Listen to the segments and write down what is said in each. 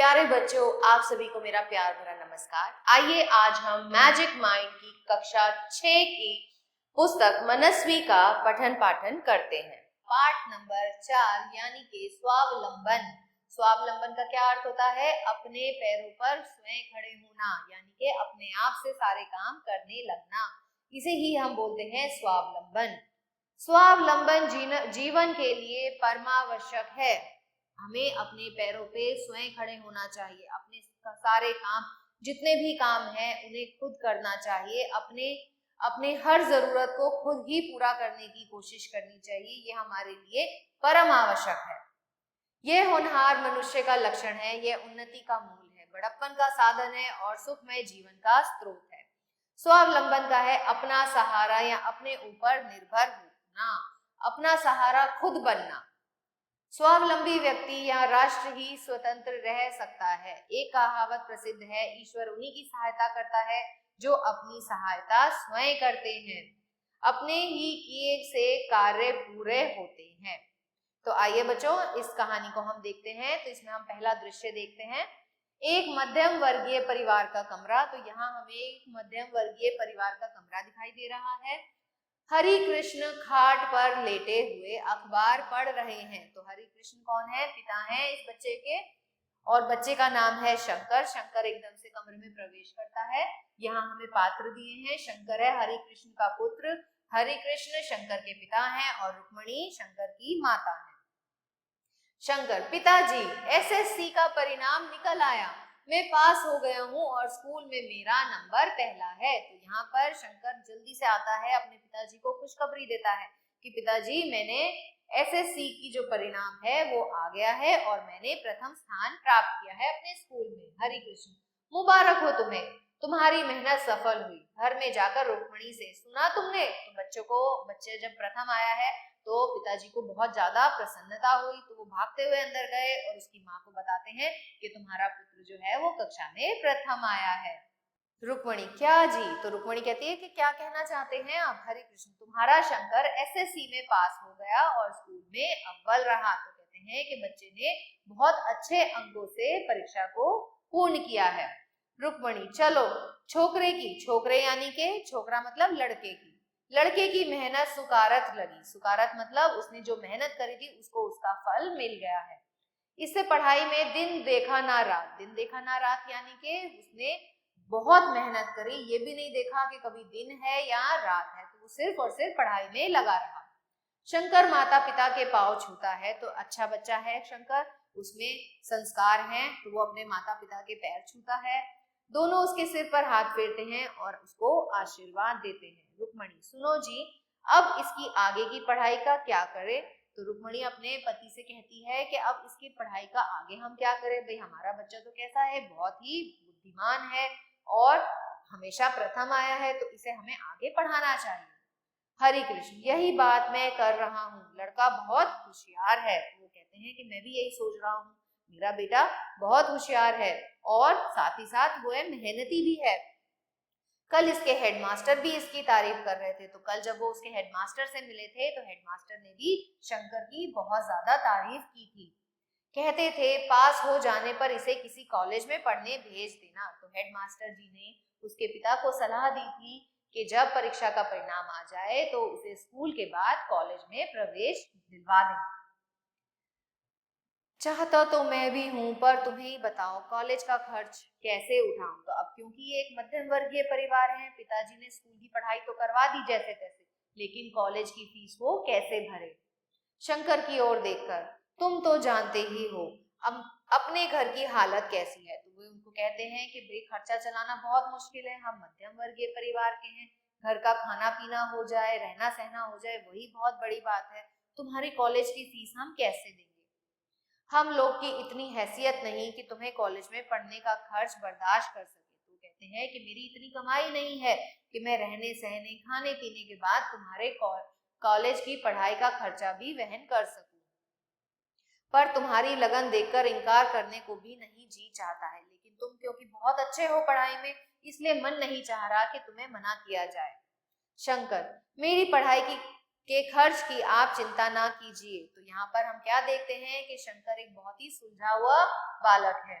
प्यारे बच्चों, आप सभी को मेरा प्यार भरा नमस्कार। आइए आज हम मैजिक माइंड की कक्षा 6 की पुस्तक मनस्वी का पठन पाठन करते हैं। पाठ नंबर 4 यानी कि स्वावलंबन। स्वावलंबन का क्या अर्थ होता है? अपने पैरों पर स्वयं खड़े होना, यानी कि अपने आप से सारे काम करने लगना। इसे ही हम बोलते हैं स्वावलंबन। स्वावलंबन जीवन के लिए परमावश्यक है। हमें अपने पैरों पे स्वयं खड़े होना चाहिए। अपने सारे काम, जितने भी काम हैं, उन्हें खुद करना चाहिए। अपने हर जरूरत को खुद ही पूरा करने की कोशिश करनी चाहिए। ये हमारे लिए परम आवश्यक है। यह होनहार मनुष्य का लक्षण है। यह उन्नति का मूल है, बड़प्पन का साधन है और सुखमय जीवन का स्रोत है। स्वावलंबन का है अपना सहारा या अपने ऊपर निर्भर होना, अपना सहारा खुद बनना। स्वावलंबी व्यक्ति या राष्ट्र ही स्वतंत्र रह सकता है। एक कहावत प्रसिद्ध है, ईश्वर उन्हीं की सहायता करता है जो अपनी सहायता स्वयं करते हैं। अपने ही किए से कार्य पूरे होते हैं। तो आइए बच्चों, इस कहानी को हम देखते हैं। तो इसमें हम पहला दृश्य देखते हैं, एक मध्यम वर्गीय परिवार का कमरा। तो यहाँ हमें एक मध्यम वर्गीय परिवार का कमरा दिखाई दे रहा है। हरि कृष्ण खाट पर लेटे हुए अखबार पढ़ रहे हैं। तो हरि कृष्ण कौन है? पिता हैं इस बच्चे के, और बच्चे का नाम है शंकर। शंकर एकदम से कमरे में प्रवेश करता है। यहाँ हमें पात्र दिए हैं। शंकर है हरि कृष्ण का पुत्र, हरि कृष्ण शंकर के पिता हैं और रुक्मणी शंकर की माता है। शंकर: पिताजी, एसएससी का परिणाम निकल आया, मैं पास हो गया हूँ और स्कूल में मेरा नंबर पहला है। तो यहाँ पर शंकर जल्दी से आता है, अपने पिताजी को खुशखबरी देता है कि पिताजी, मैंने एसएससी की जो परिणाम है वो आ गया है और मैंने प्रथम स्थान प्राप्त किया है अपने स्कूल में। हरि कृष्ण: मुबारक हो तुम्हें, तुम्हारी मेहनत सफल हुई। घर में जाकर रुक्मणी से, सुना तुमने? तो बच्चे जब प्रथम आया है तो पिताजी को बहुत ज्यादा प्रसन्नता हुई। तो वो भागते हुए अंदर गए और उसकी माँ को बताते हैं कि तुम्हारा पुत्र जो है वो कक्षा में प्रथम आया है। रुक्मणी: क्या जी? तो रुक्मणी कहती है कि क्या कहना चाहते हैं आप? हरि कृष्ण: तुम्हारा शंकर एसएससी में पास हो गया और स्कूल में अव्वल रहा। तो कहते हैं कि बच्चे ने बहुत अच्छे अंकों से परीक्षा को पूर्ण किया है। रुक्मणी: चलो, छोकरे यानी के छोकरा मतलब लड़के की मेहनत सुकारत लगी। सुकारत मतलब उसने जो मेहनत करी थी उसको उसका फल मिल गया है। इससे पढ़ाई में दिन देखा ना रात यानी कि उसने बहुत मेहनत करी, ये भी नहीं देखा कि कभी दिन है या रात है, तो वो सिर्फ और सिर्फ पढ़ाई में लगा रहा। शंकर माता पिता के पांव छूता है। तो अच्छा बच्चा है शंकर, उसमें संस्कार हैं, तो वो अपने माता पिता के पैर छूता है। दोनों उसके सिर पर हाथ फेरते हैं और उसको आशीर्वाद देते हैं। रुक्मणी: सुनो जी, अब इसकी आगे की पढ़ाई का क्या करें? तो रुक्मणी अपने पति से कहती है कि अब इसकी पढ़ाई का आगे हम क्या करें? भाई, हमारा बच्चा तो कैसा है, बहुत ही बुद्धिमान है और हमेशा प्रथम आया है, तो इसे हमें आगे पढ़ाना चाहिए। हरि कृष्ण: यही बात मैं कर रहा हूँ, लड़का बहुत होशियार है। तो वो कहते हैं कि मैं भी यही सोच रहा हूँ, मेरा बेटा बहुत होशियार है और साथ ही साथ वो मेहनती भी है। कल इसके हेडमास्टर भी इसकी तारीफ कर रहे थे। तो कल जब वो उसके हेडमास्टर से मिले थे तो हेडमास्टर ने भी शंकर की बहुत ज्यादा तारीफ की थी। कहते थे पास हो जाने पर इसे किसी कॉलेज में पढ़ने भेज देना। तो हेडमास्टर जी ने उसके पिता को सलाह दी थी कि जब परीक्षा का परिणाम आ जाए तो उसे स्कूल के बाद कॉलेज में प्रवेश दिलवा दें। चाहता तो मैं भी हूँ, पर तुम्हें ही बताओ कॉलेज का खर्च कैसे उठाऊं। तो अब क्योंकि ये एक मध्यम वर्गीय परिवार है, पिताजी ने स्कूल की पढ़ाई तो करवा दी जैसे तैसे, लेकिन कॉलेज की फीस वो कैसे भरे? शंकर की ओर देखकर, तुम तो जानते ही हो अब अपने घर की हालत कैसी है। तो वे उनको कहते हैं कि भाई, खर्चा चलाना बहुत मुश्किल है, हम मध्यम वर्गीय परिवार के हैं, घर का खाना पीना हो जाए, रहना सहना हो जाए, वही बहुत बड़ी बात है, तुम्हारी कॉलेज की फीस हम कैसे देंगे? हम लोग की इतनी हैसियत नहीं कि तुम्हें कॉलेज में पढ़ने का खर्च बर्दाश्त कर सके। तो कहते हैं कि मेरी इतनी कमाई नहीं है कि मैं रहने सहने खाने पीने के बाद तुम्हारे कॉलेज की पढ़ाई का खर्चा भी वहन कर सकूं। पर तुम्हारी लगन देखकर इनकार करने को भी नहीं जी चाहता है, लेकिन तुम क्योंकि बहुत अच्छे हो पढ़ाई में, इसलिए मन नहीं चाह रहा कि तुम्हें मना किया जाए। शंकर: मेरी पढ़ाई के खर्च की आप चिंता ना कीजिए। तो यहाँ पर हम क्या देखते हैं कि शंकर एक बहुत ही सुलझा हुआ बालक है।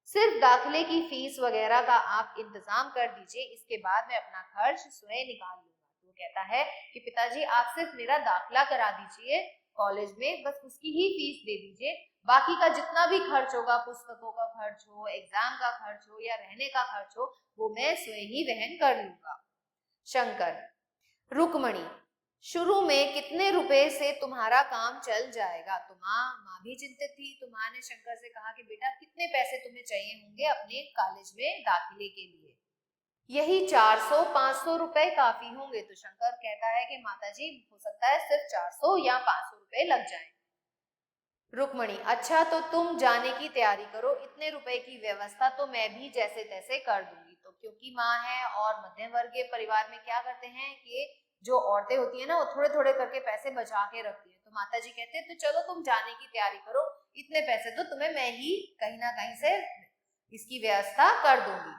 सिर्फ दाखिले की फीस वगैरह का आप इंतजाम कर दीजिए, इसके बाद मैं अपना खर्च स्वयं निकाल लूंगा। तो वो कहता है कि पिताजी आप सिर्फ मेरा दाखिला करा दीजिए कॉलेज में, बस उसकी ही फीस दे दीजिए, बाकी का जितना भी खर्च होगा, पुस्तकों का खर्च हो, एग्जाम का खर्च हो या रहने का खर्च हो, वो मैं स्वयं ही वहन कर लूंगा। शंकर, रुक्मणी, शुरू में कितने रुपए से तुम्हारा काम चल जाएगा? तो माँ भी चिंतित थी। तो माँ ने शंकर से कहा कि बेटा कितने पैसे तुम्हें चाहिए होंगे अपने कॉलेज में दाखिले के लिए? यही 400-500 रुपए काफी होंगे। तो शंकर कहता है कि माताजी हो सकता है सिर्फ 400 या 500 रुपए लग जाएं। रुक्मणी, अच्छा तो तुम जाने की तैयारी करो, इतने रुपए की व्यवस्था तो मैं भी जैसे तैसे कर दूंगी। तो क्योंकि माँ है और मध्यम वर्गीय परिवार में क्या करते हैं कि जो औरतें होती है ना, वो थोड़े थोड़े करके पैसे बचा के रखती है। तो माता जी कहते हैं तो चलो तुम जाने की तैयारी करो, इतने पैसे तो तुम्हें मैं ही कहीं ना कहीं से इसकी व्यवस्था कर दूंगी।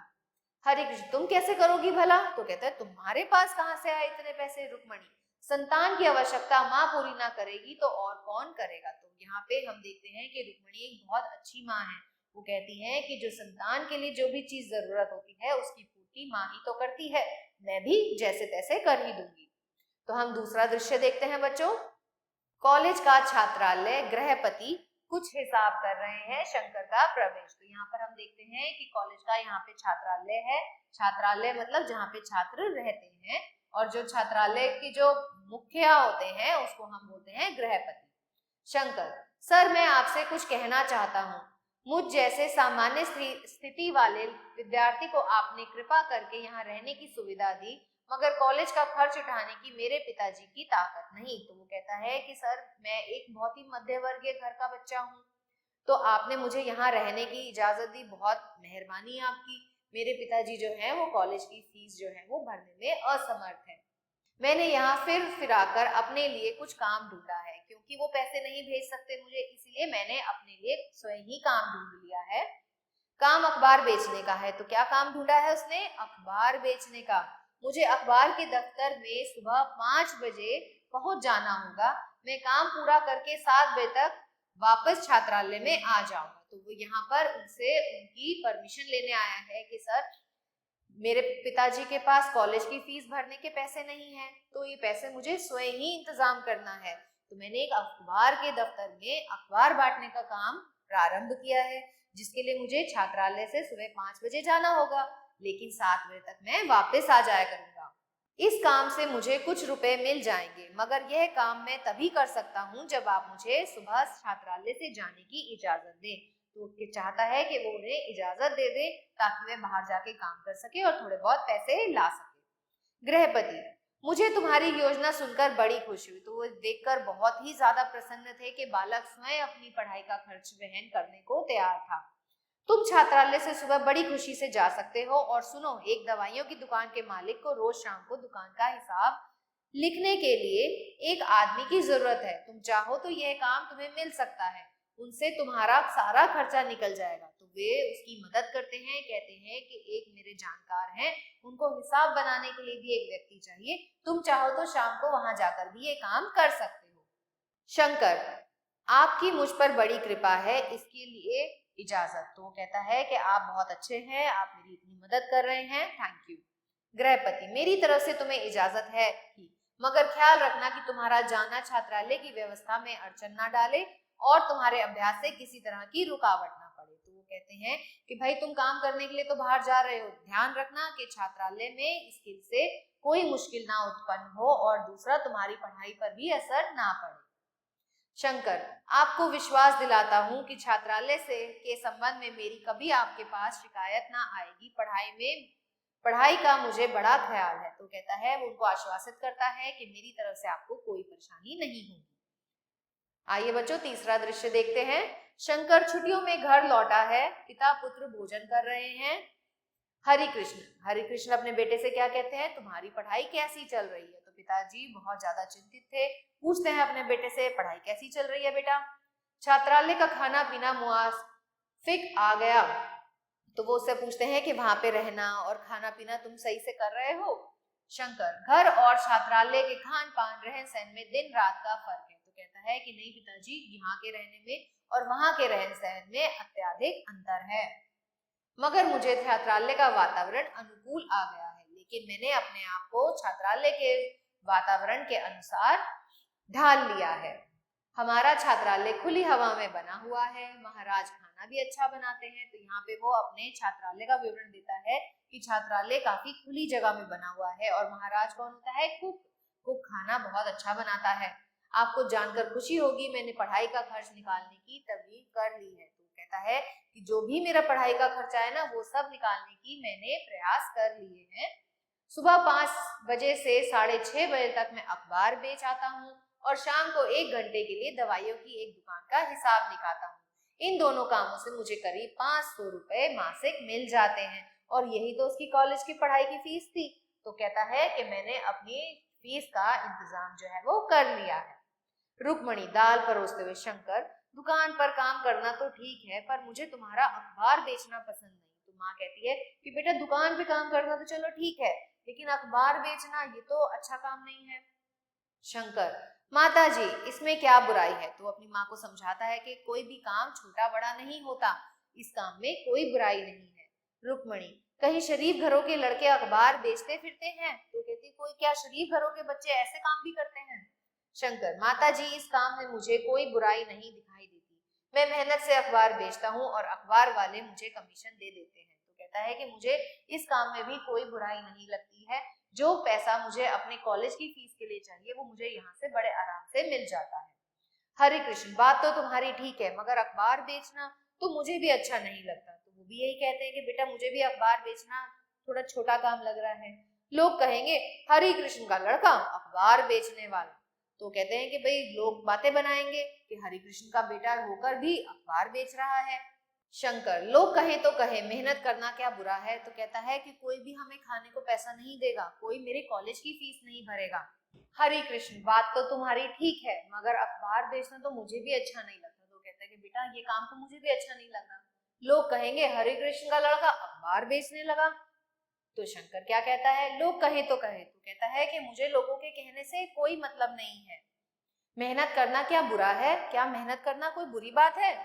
हरे कृष्ण, तुम कैसे करोगी भला? तो कहते हैं तुम्हारे पास कहाँ से आए इतने पैसे? रुक्मणी, संतान की आवश्यकता माँ पूरी ना करेगी तो और कौन करेगा? तो यहाँ पे हम देखते हैं कि रुक्मणी एक बहुत अच्छी माँ है। वो कहती है कि जो संतान के लिए जो भी चीज जरूरत होती है उसकी पूर्ति माँ ही तो करती है, मैं भी जैसे तैसे कर ही दूंगी। तो हम दूसरा दृश्य देखते हैं बच्चों। कॉलेज का छात्रालय, गृहपति कुछ हिसाब कर रहे हैं शंकर का प्रवेश। तो यहाँ पर हम देखते हैं कि कॉलेज का यहाँ पे छात्रालय है। छात्रालय मतलब जहाँ पे छात्र रहते हैं, और जो छात्रालय के जो मुखिया होते हैं उसको हम बोलते हैं गृहपति। शंकर, सर मैं आपसे कुछ कहना चाहता हूँ। मुझ जैसे सामान्य स्थिति वाले विद्यार्थी को आपने कृपा करके यहाँ रहने की सुविधा दी, मगर कॉलेज का खर्च उठाने की मेरे पिताजी की ताकत नहीं। तो वो कहता है कि सर मैं एक बहुत ही मध्य वर्गीय घर का बच्चा हूँ, तो आपने मुझे यहाँ रहने की इजाजत दी, बहुत मेहरबानी आपकी। मेरे पिताजी जो है वो कॉलेज की फीस जो है वो भरने में असमर्थ है। मैंने यहाँ फिर आकर अपने लिए कुछ काम ढूंढा है, क्योंकि वो पैसे नहीं भेज सकते मुझे, इसलिए मैंने अपने लिए स्वयं ही काम ढूंढ लिया है। काम अखबार बेचने का है। तो क्या काम ढूंढा है उसने? अखबार बेचने का। मुझे अखबार के दफ्तर में सुबह 5 बजे पहुंच जाना होगा। मैं काम पूरा करके 7 बजे तक वापस छात्रालय में आ जाऊंगा। तो वो यहाँ पर उनसे उनकी परमिशन लेने आया है कि सर मेरे पिताजी के पास कॉलेज की फीस भरने के पैसे नहीं है, तो ये पैसे मुझे स्वयं ही इंतजाम करना है। तो मैंने एक अखबार के दफ्तर में अखबार बांटने का काम प्रारंभ किया है, जिसके लिए मुझे छात्रालय से सुबह 5 बजे जाना होगा, लेकिन 7 बजे तक मैं वापस आ जाया करूंगा। इस काम से मुझे कुछ रुपए मिल जाएंगे, मगर यह काम मैं तभी कर सकता हूँ जब आप मुझे सुबह छात्रालय से जाने की इजाजत दें। तो चाहता है कि वो उन्हें इजाजत दे दे ताकि वे बाहर जाके काम कर सके और थोड़े बहुत पैसे ला सके। गृहपति, मुझे तुम्हारी योजना सुनकर बड़ी खुशी हुई। तो वो देखकर बहुत ही ज्यादा प्रसन्न थे कि बालक स्वयं अपनी पढ़ाई का खर्च वहन करने को तैयार था। तुम छात्रालय से सुबह बड़ी खुशी से जा सकते हो, और सुनो, एक दवाइयों की दुकान के मालिक को रोज शाम को दुकान का हिसाब लिखने के लिए एक आदमी की जरूरत है। तुम चाहो तो यह काम तुम्हें मिल सकता है, उनसे तुम्हारा सारा खर्चा निकल जाएगा। तो वे उसकी मदद करते हैं, कहते हैं कि एक मेरे जानकार हैं, उनको हिसाब बनाने के लिए भी एक व्यक्ति चाहिए, तुम चाहो तो शाम को वहां जाकर भी ये काम कर सकते हो। शंकर, आपकी मुझ पर बड़ी कृपा है, इसके लिए इजाजत। तो कहता है कि आप बहुत अच्छे हैं, आप मेरी इतनी मदद कर रहे हैं, थैंक यू। गृहपति, मेरी तरफ से तुम्हें इजाजत है ही, मगर ख्याल रखना कि तुम्हारा जाना छात्रालय की व्यवस्था में अड़चन ना डाले और तुम्हारे अभ्यास से किसी तरह की रुकावट ना पड़े। तो वो कहते हैं कि भाई तुम काम करने के लिए तो बाहर जा रहे हो, ध्यान रखना कि छात्रालय में स्किल से कोई मुश्किल ना उत्पन्न हो, और दूसरा तुम्हारी पढ़ाई पर भी असर ना पड़े। शंकर, आपको विश्वास दिलाता हूँ कि छात्रालय से के संबंध में मेरी कभी आपके पास शिकायत ना आएगी। पढ़ाई का मुझे बड़ा ख्याल है। तो कहता है, वो उनको आश्वासित करता है कि मेरी तरफ से आपको कोई परेशानी नहीं होगी। आइए बच्चों तीसरा दृश्य देखते हैं। शंकर छुट्टियों में घर लौटा है, पिता पुत्र भोजन कर रहे हैं। हरि कृष्ण अपने बेटे से क्या कहते हैं? तुम्हारी पढ़ाई कैसी चल रही है? तो पिताजी बहुत ज्यादा चिंतित थे, पूछते हैं अपने बेटे से, पढ़ाई कैसी चल रही है बेटा? छात्रालय का खाना पीना मुआफिक आ गया? तो वो उससे पूछते हैं कि वहां पे रहना और खाना पीना तुम सही से कर रहे हो? शंकर, घर और छात्रालय के खान पान रहन सहन में दिन रात का फर्क है। तो कहता है कि नहीं पिताजी, यहाँ के रहने में और वहां के रहन सहन में अत्यधिक अंतर है। मगर मुझे छात्रालय का वातावरण अनुकूल आ गया है, लेकिन मैंने अपने आप को छात्रालय के वातावरण के अनुसार ढाल लिया है। हमारा छात्रालय खुली हवा में बना हुआ है, महाराज खाना भी अच्छा बनाते हैं। तो यहाँ पे वो अपने छात्रालय का विवरण देता है कि छात्रालय काफी खुली जगह में बना हुआ है और महाराज कौन होता है? कुक। कुक खाना बहुत अच्छा बनाता है। आपको जानकर खुशी होगी मैंने पढ़ाई का खर्च निकालने की तबलीग कर ली है। तो कहता है कि जो भी मेरा पढ़ाई का खर्चा है ना वो सब निकालने की मैंने प्रयास कर लिए हैं। सुबह 5 बजे से 6:30 बजे तक मैं अखबार बेच आता हूँ और शाम को 1 घंटे के लिए दवाइयों की एक दुकान का हिसाब निकालता हूँ। इन दोनों कामों से मुझे करीब 500 रुपए मासिक मिल जाते हैं और यही तो उसकी कॉलेज की पढ़ाई की फीस थी। तो कहता है कि मैंने अपनी फीस का इंतजाम जो है वो कर लिया है। रुक्मणी दाल परोसते हुए, शंकर दुकान पर काम करना तो ठीक है पर मुझे तुम्हारा अखबार बेचना पसंद नहीं। तो माँ कहती है कि बेटा दुकान पे काम करना तो चलो ठीक है, लेकिन अखबार बेचना ये तो अच्छा काम नहीं है। शंकर, माता जी इसमें क्या बुराई है? तो अपनी माँ को समझाता है कि कोई भी काम छोटा बड़ा नहीं होता, इस काम में कोई बुराई नहीं है। रुक्मणी, कहीं शरीफ घरों के लड़के अखबार बेचते फिरते हैं? तो कहती कोई क्या शरीफ घरों के बच्चे ऐसे काम भी करते हैं? शंकर, माता जी इस काम में मुझे कोई बुराई नहीं दिखाई देती। मैं मेहनत से अखबार बेचता हूँ और अखबार वाले मुझे कमीशन दे देते हैं। तो कहता है कि मुझे इस काम में भी कोई बुराई नहीं लगती है। जो पैसा मुझे अपने कॉलेज की फीस के लिए चाहिए वो मुझे यहाँ से बड़े आराम से मिल जाता है। हरे कृष्ण, बात तो तुम्हारी ठीक है मगर अखबार बेचना तो मुझे भी अच्छा नहीं लगता। तो वो भी यही कहते हैं कि बेटा मुझे भी अखबार बेचना थोड़ा छोटा काम लग रहा है। लोग कहेंगे हरि कृष्ण का लड़का अखबार बेचने वाला। तो कहते हैं कि भाई लोग बातें बनाएंगे कि हरि कृष्ण का बेटा होकर भी अखबार बेच रहा है। शंकर, लोग कहें तो कहे मेहनत करना क्या बुरा है? तो कहता है कि कोई भी हमें खाने को पैसा नहीं देगा, कोई मेरे कॉलेज की फीस नहीं भरेगा। हरि कृष्ण, बात तो तुम्हारी ठीक है मगर अखबार बेचना तो मुझे भी अच्छा नहीं लगता। तो कहता है कि बेटा ये काम तो मुझे भी अच्छा नहीं लग रहा। लोग कहेंगे हरि कृष्ण का लड़का अखबार बेचने लगा। तो शंकर क्या कहता है? लोग कहे तो कहे। तो कहता है कि मुझे लोगों के कहने से कोई मतलब नहीं है। मेहनत करना क्या बुरा है? क्या मेहनत करना कोई बुरी बात है?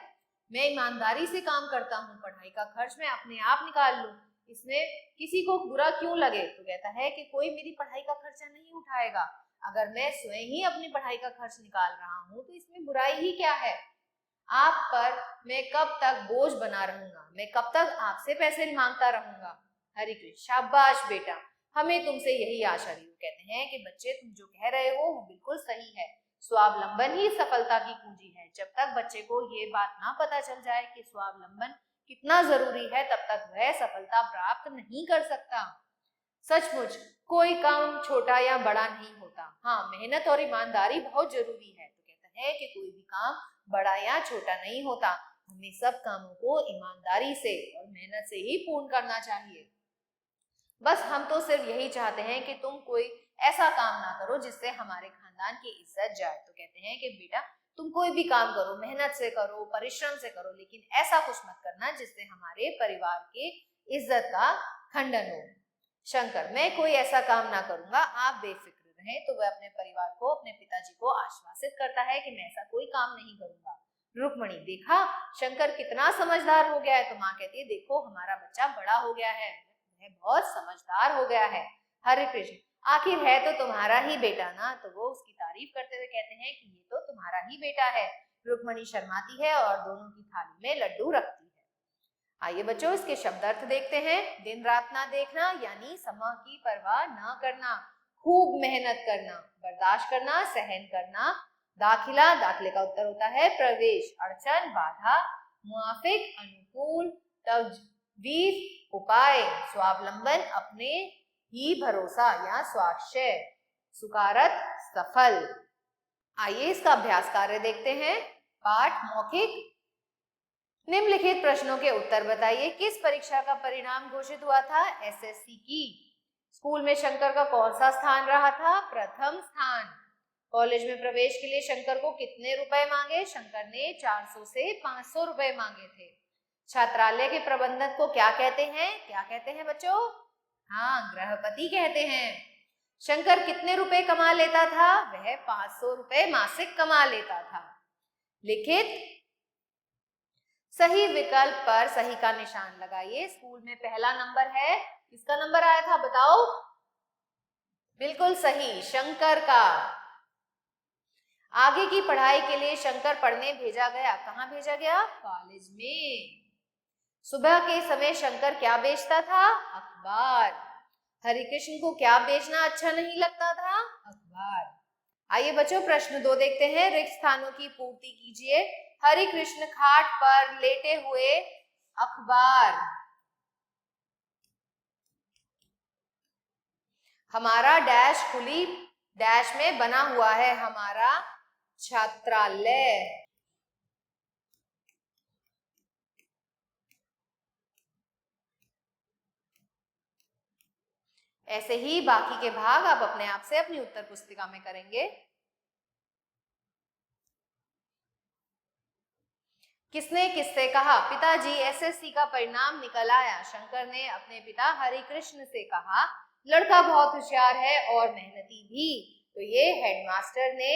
मैं ईमानदारी से काम करता हूँ, पढ़ाई का खर्च मैं अपने आप निकाल लूं, इसमें किसी को बुरा क्यों लगे? तो कहता है कि कोई मेरी पढ़ाई का खर्चा नहीं उठाएगा। अगर मैं स्वयं ही अपनी पढ़ाई का खर्च निकाल रहा हूँ तो इसमें बुराई ही क्या है? आप पर मैं कब तक बोझ बना रहूंगा? मैं कब तक आपसे पैसे मांगता रहूंगा? हरि कृष्ण, शाबाश बेटा, हमें तुमसे यही आशा रही। कहते हैं कि बच्चे तुम जो कह रहे हो वो बिल्कुल सही है। स्वावलंबन ही सफलता की कुंजी है। जब तक बच्चे को ये बात ना पता चल जाए कि स्वावलंबन कितना जरूरी है तब तक वह सफलता प्राप्त नहीं कर सकता। सचमुच कोई काम छोटा या बड़ा नहीं होता। हाँ, मेहनत और ईमानदारी बहुत जरूरी है। तो कहता है कि कोई भी काम बड़ा या छोटा नहीं होता, हमें सब कामों को ईमानदारी से और मेहनत से ही पूर्ण करना चाहिए। बस हम तो सिर्फ यही चाहते हैं कि तुम कोई ऐसा काम ना करो जिससे हमारे खानदान की इज्जत जाए। तो कहते हैं कि बेटा तुम कोई भी काम करो, मेहनत से करो, परिश्रम से करो, लेकिन ऐसा कुछ मत करना जिससे हमारे परिवार की इज्जत का खंडन हो। शंकर, मैं कोई ऐसा काम ना करूंगा, आप बेफिक्र रहें। तो वह अपने परिवार को, अपने पिताजी को आश्वासित करता है कि मैं ऐसा कोई काम नहीं करूंगा। रुक्मणी, देखा शंकर कितना समझदार हो गया है। तो माँ कहती है देखो हमारा बच्चा बड़ा हो गया है, वह बहुत समझदार हो गया है। हरे कृष्ण, आखिर है तो तुम्हारा ही बेटा ना। तो वो उसकी तारीफ करते हुए कहते हैं कि ये तो तुम्हारा ही बेटा है। रुक्मणी शर्माती है और दोनों की थाली में लड्डू रखती है। आइए बच्चों इसके शब्द अर्थ देखते हैं। दिन रात ना देखना यानी समय की परवाह ना करना, खूब मेहनत करना, बर्दाश्त करना, सहन करना। दाखिला, दाखिले का उत्तर होता है प्रवेश। अड़चन, बाधा, मुआफिक, अनुकूल, तजवीज, उपाय। स्वावलंबन, अपने ही भरोसा या स्वाश्रय। सुकारत, सफल। आइए इसका अभ्यास कार्य देखते हैं। पाठ मौखिक। निम्नलिखित प्रश्नों के उत्तर बताइए। किस परीक्षा का परिणाम घोषित हुआ था? एसएससी की। स्कूल में शंकर का कौन सा स्थान रहा था? प्रथम स्थान। कॉलेज में प्रवेश के लिए शंकर को कितने रुपए मांगे? शंकर ने 400 से 500 रुपए मांगे थे। छात्रालय के प्रबंधक को क्या कहते हैं? क्या कहते हैं बच्चों? हाँ, गृहपति कहते हैं। शंकर कितने रुपए कमा लेता था? वह 500 रुपए मासिक कमा लेता था। लिखित सही विकल्प पर सही का निशान लगाइए। स्कूल में पहला नंबर है, किसका नंबर आया था बताओ? बिल्कुल सही, शंकर का। आगे की पढ़ाई के लिए शंकर पढ़ने भेजा गया। कहाँ भेजा गया? कॉलेज में। सुबह के समय शंकर क्या बेचता था? अखबार। हरिकृष्ण को क्या बेचना अच्छा नहीं लगता था? अखबार। आइए बच्चों, प्रश्न 2 देखते हैं। रिक्त स्थानों की पूर्ति कीजिए। हरिकृष्ण खाट पर लेटे हुए, अखबार। हमारा डैश खुली डैश में बना हुआ है, हमारा छात्रालय। ऐसे ही बाकी के भाग आप अपने आप से अपनी उत्तर पुस्तिका में करेंगे। किसने किससे कहा? पिताजी एसएससी का परिणाम निकल आया। शंकर ने अपने पिता हरिकृष्ण से कहा, लड़का बहुत होशियार है और मेहनती भी। तो ये हेडमास्टर ने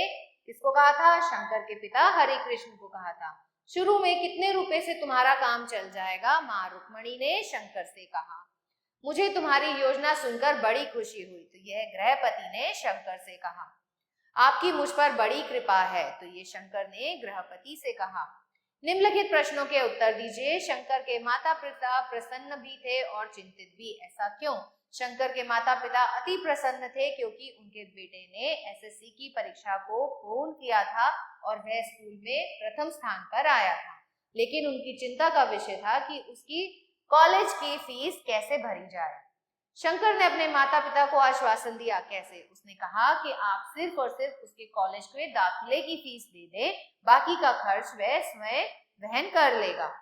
किसको कहा था? शंकर के पिता हरिकृष्ण को कहा था। शुरू में कितने रुपए से तुम्हारा काम चल जाएगा? मां रुक्मणी ने शंकर से कहा। मुझे तुम्हारी योजना सुनकर बड़ी खुशी हुई। तो यह गृहपति ने शंकर से कहा। आपकी मुझ पर बड़ी कृपा है। तो ये शंकर ने गृहपति से कहा। निम्नलिखित प्रश्नों के उत्तर दीजिए। शंकर के माता पिता प्रसन्न भी थे और चिंतित भी, ऐसा क्यों? शंकर के माता पिता अति प्रसन्न थे क्योंकि उनके बेटे ने एसएससी की परीक्षा को पूर्ण किया था और वह स्कूल में प्रथम स्थान पर आया था। लेकिन उनकी चिंता का विषय था कि उसकी कॉलेज की फीस कैसे भरी जाए। शंकर ने अपने माता पिता को आश्वासन दिया। कैसे? उसने कहा कि आप सिर्फ और सिर्फ उसके कॉलेज के दाखिले की फीस दे दें, बाकी का खर्च वह स्वयं वहन कर लेगा।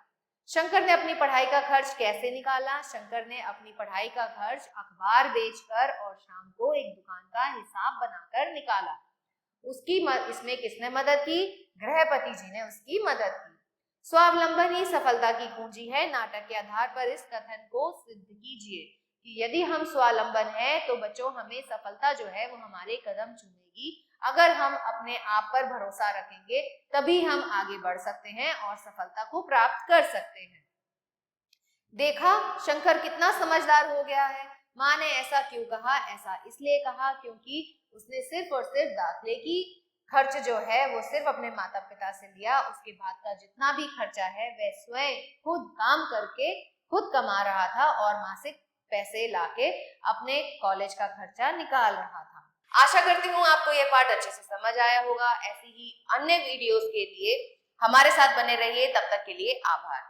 शंकर ने अपनी पढ़ाई का खर्च कैसे निकाला? शंकर ने अपनी पढ़ाई का खर्च अखबार बेचकर और शाम को एक दुकान का हिसाब बनाकर निकाला। इसमें किसने मदद की? गृहपति जी ने उसकी मदद की। स्वावलंबन ही सफलता की कुंजी है। नाटक के आधार पर इस कथन को सिद्ध कीजिए कि यदि हम स्वावलंबन हैं तो बच्चों हमें सफलता जो है वो हमारे कदम चूमेगी। अगर हम अपने आप पर भरोसा रखेंगे तभी हम आगे बढ़ सकते हैं और सफलता को प्राप्त कर सकते हैं। देखा, शंकर कितना समझदार हो गया है। माँ ने ऐसा क्यों कहा? ऐसा इसलिए कहा क्योंकि उसने सिर्फ और सिर्फ दाखिले की खर्च जो है वो सिर्फ अपने माता पिता से लिया। उसके बाद का जितना भी खर्चा है वह स्वयं खुद काम करके खुद कमा रहा था और मासिक पैसे लाके अपने कॉलेज का खर्चा निकाल रहा था। आशा करती हूँ आपको यह पाठ अच्छे से समझ आया होगा। ऐसी ही अन्य वीडियोस के लिए हमारे साथ बने रहिए। तब तक के लिए आभार।